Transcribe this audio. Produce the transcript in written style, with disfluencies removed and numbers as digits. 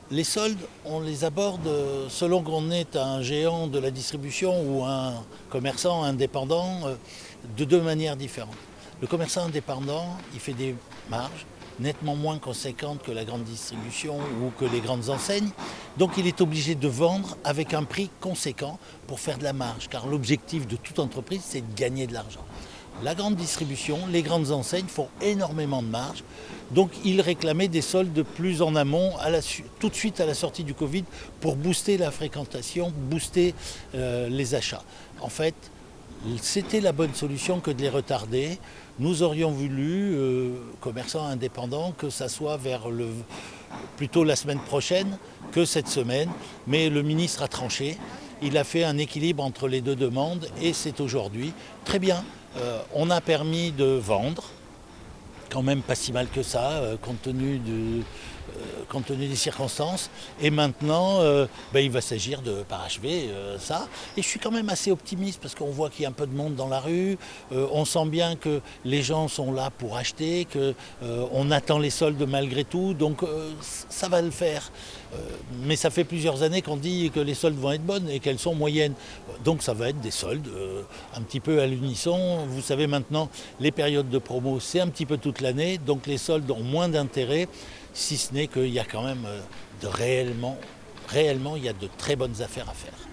Les soldes, on les aborde selon qu'on est un géant de la distribution ou un commerçant indépendant de deux manières différentes. Le commerçant indépendant, il fait des marges nettement moins conséquentes que la grande distribution ou que les grandes enseignes. Donc il est obligé de vendre avec un prix conséquent pour faire de la marge, car l'objectif de toute entreprise, c'est de gagner de l'argent. La grande distribution, les grandes enseignes font énormément de marge. Donc ils réclamaient des soldes plus en amont, tout de suite à la sortie du Covid, pour booster la fréquentation, booster les achats. En fait, c'était la bonne solution que de les retarder. Nous aurions voulu, commerçants indépendants, que ça soit plutôt la semaine prochaine que cette semaine. Mais le ministre a tranché. Il a fait un équilibre entre les deux demandes et c'est aujourd'hui. Très bien, on a permis de vendre, quand même pas si mal que ça, compte tenu des circonstances. Et maintenant, il va s'agir de parachever ça. Et je suis quand même assez optimiste parce qu'on voit qu'il y a un peu de monde dans la rue. On sent bien que les gens sont là pour acheter, qu'on attend les soldes malgré tout. Donc ça va le faire. Mais ça fait plusieurs années qu'on dit que les soldes vont être bonnes et qu'elles sont moyennes. Donc ça va être des soldes un petit peu à l'unisson. Vous savez maintenant, les périodes de promo, c'est un petit peu toute l'année. Donc les soldes ont moins d'intérêt, si ce n'est qu'il y a quand même réellement, il y a de très bonnes affaires à faire.